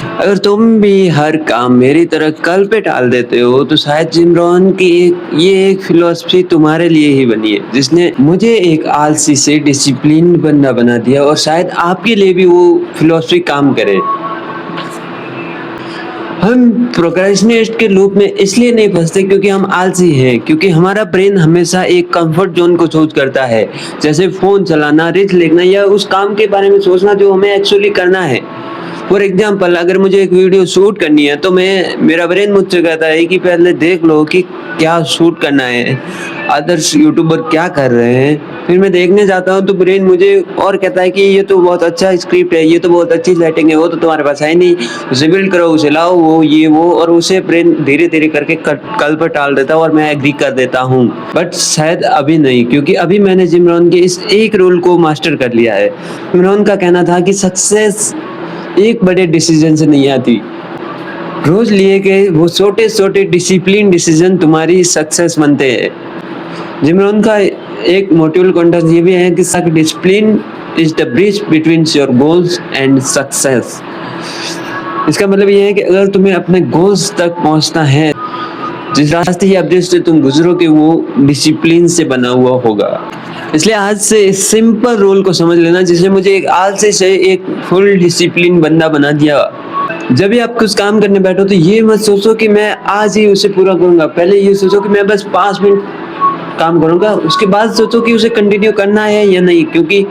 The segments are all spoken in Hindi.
अगर तुम भी हर काम मेरी तरह कल पे टाल देते हो तो शायद जिम रॉन की ये एक फिलॉसफी तुम्हारे लिए ही बनी है जिसने मुझे एक आलसी से डिसिप्लिन बंदा बना दिया और शायद आपके लिए भी वो फिलॉसफी काम करे। हम प्रोक्रेस्टिनेट के लूप में इसलिए नहीं फंसते क्योंकि हम आलसी हैं, क्योंकि हमारा ब्रेन हमेशा एक कंफर्ट जोन को चूज करता है, जैसे फोन चलाना, रील्स देखना या उस काम के बारे में सोचना जो हमें एक्चुअली करना है। फॉर एग्जाम्पल, अगर मुझे एक वीडियो शूट करनी है तो मेरा ब्रेन मुझसे कहता है कि पहले देख लो कि क्या शूट करना है, अदर्स यूट्यूबर क्या कर रहे हैं। फिर मैं देखने जाता हूँ तो ब्रेन मुझे और कहता है कि ये तो बहुत अच्छा स्क्रिप्ट है, ये तो बहुत अच्छी सेटिंग है, वो तो तुम्हारे पास है नहीं, उसे बिल्ड करो, उसे लाओ, वो ये वो, और उसे ब्रेन धीरे धीरे करके कल पर टाल देता है और मैं एग्री कर देता हूँ। बट शायद अभी नहीं, क्योंकि अभी मैंने जिम रॉन के इस एक रूल को मास्टर कर लिया है। जिम रॉन का कहना था कि सक्सेस एक बड़े डिसीजन से नहीं आती, रोज लिए गए वो छोटे छोटे डिसिप्लिन डिसीजन तुम्हारी सक्सेस बनते हैं। जिम रॉन का एक मोटिवेशनल कॉन्टेक्स्ट ये भी है कि discipline is the bridge between your goals and success. इसका मतलब ये है कि अगर तुम्हें अपने गोल्स तक पहुंचना है, जिस रास्ते या ब्रिज से तुम गुजरोगे वो डिसिप्लिन से बना हुआ होगा। इसलिए आज से इस सिंपल रूल को समझ लेना, जिसने मुझे एक आलसी से एक फुल डिसिप्लिन बंदा बना दिया। जब भी आप कुछ काम करने बैठो तो ये मत सोचो कि मैं आज ही उसे पूरा करूंगा, पहले ये सोचो कि मैं बस 5 मिनट काम करूंगा, उसके बाद सोचो कि उसे कंटिन्यू करना है या नहीं, क्योंकि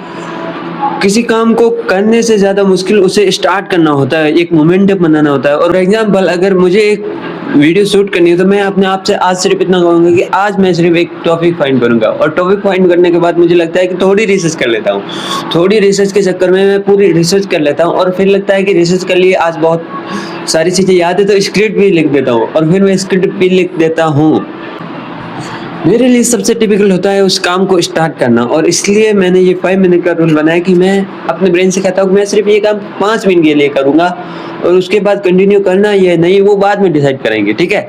किसी काम को करने से ज्यादा मुश्किल उसे स्टार्ट करना होता है, एक मोमेंटम बनाना होता है। और एग्जांपल, अगर मुझे एक वीडियो शूट करनी है तो मैं अपने आप से आज सिर्फ इतना कहूंगा कि आज मैं सिर्फ एक टॉपिक फाइंड करूंगा, और टॉपिक फाइंड करने के बाद मुझे लगता है कि थोड़ी रिसर्च कर लेता हूँ। थोड़ी रिसर्च के चक्कर में मैं पूरी रिसर्च कर लेता हूँ और फिर लगता है कि रिसर्च कर लिए, आज बहुत सारी चीजें याद है तो स्क्रिप्ट भी लिख देता हूँ, और फिर मैं स्क्रिप्ट भी लिख देता हूँ। मेरे लिए सबसे टिपिकल होता है उस काम को स्टार्ट करना, और इसलिए मैंने ये 5 मिनट का रूल बनाया कि मैं अपने ब्रेन से कहता हूँ कि मैं सिर्फ ये काम 5 मिनट के लिए करूंगा, और उसके बाद कंटिन्यू करना या नहीं वो बाद में डिसाइड करेंगे, ठीक है।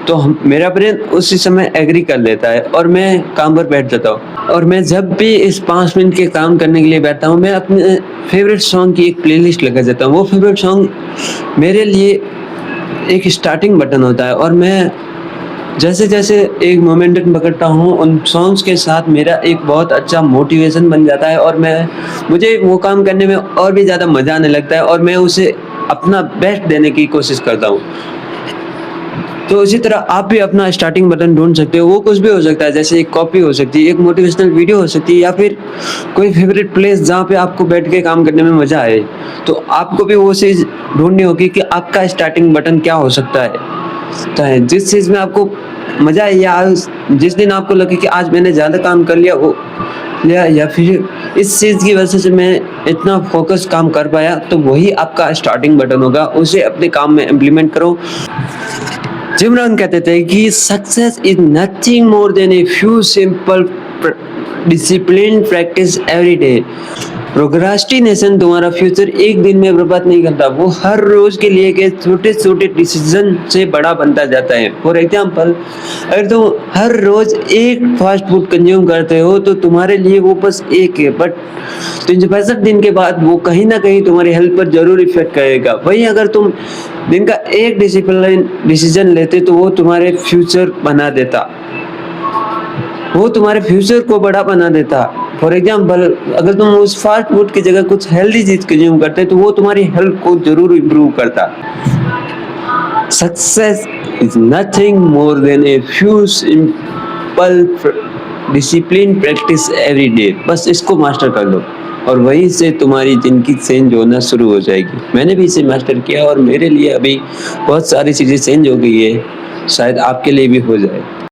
तो मेरा ब्रेन उसी समय एग्री कर लेता है और मैं काम पर बैठ जाता हूँ। और मैं जब भी इस 5 मिनट के काम करने के लिए बैठता हूँ, मैं अपने फेवरेट सॉन्ग की एक प्लेलिस्ट लगा देता हूँ। वो फेवरेट सॉन्ग मेरे लिए एक स्टार्टिंग बटन होता है, और मैं जैसे जैसे एक मोमेंटम पकड़ता हूँ उन सॉन्ग्स के साथ मेरा एक बहुत अच्छा मोटिवेशन बन जाता है, और मुझे वो काम करने में और भी ज़्यादा मज़ा आने लगता है, और मैं उसे अपना बेस्ट देने की कोशिश करता हूँ। तो इसी तरह आप भी अपना स्टार्टिंग बटन ढूंढ सकते हो। वो कुछ भी हो सकता है, जैसे एक कॉपी हो सकती है, एक मोटिवेशनल वीडियो हो सकती है, या फिर कोई फेवरेट प्लेस जहाँ पे आपको बैठ के काम करने में मज़ा आए। तो आपको भी वो चीज़ ढूंढनी होगी कि आपका स्टार्टिंग बटन क्या हो सकता है। जिस चीज़ में आपको मजा है, या जिस दिन आपको लगे कि आज मैंने ज्यादा काम कर लिया हो, या फिर इस चीज की वजह से मैं इतना फोकस काम कर पाया, तो वही आपका स्टार्टिंग बटन होगा। उसे अपने काम में इम्प्लीमेंट करो। जिम रॉन कहते थे कि success is nothing more than a few simple discipline practice every day. Procrastination तुम्हारा फ्यूचर एक दिन में बर्बाद नहीं करता, वो हर रोज के लिए के छोटे छोटे डिसीजन से बड़ा बनता जाता है। फॉर एग्जाम्पल, अगर तुम हर रोज एक फास्ट फूड कंज्यूम करते हो तो तुम्हारे लिए वो बस एक है, बट 365 दिन के बाद वो कहीं ना कहीं तुम्हारी हेल्थ पर जरूर इफेक्ट करेगा। वहीं अगर तुम दिन का एक डिसिप्लिन डिसीजन लेते तो वो तुम्हारे फ्यूचर बना देता, वो तुम्हारे फ्यूचर को बड़ा बना देता। फॉर एग्जाम्पल, अगर तुम उस फास्ट फूड की जगह कुछ हेल्दी चीज कंज्यूम करते तो वो तुम्हारी हेल्थ को जरूर इम्प्रूव करता। Success is nothing more than a few simple discipline practice every day. बस इसको मास्टर कर लो और वहीं से तुम्हारी जिंदगी चेंज होना शुरू हो जाएगी। मैंने भी इसे मास्टर किया और मेरे लिए अभी बहुत सारी चीजें चेंज हो गई है, शायद आपके लिए भी हो जाए।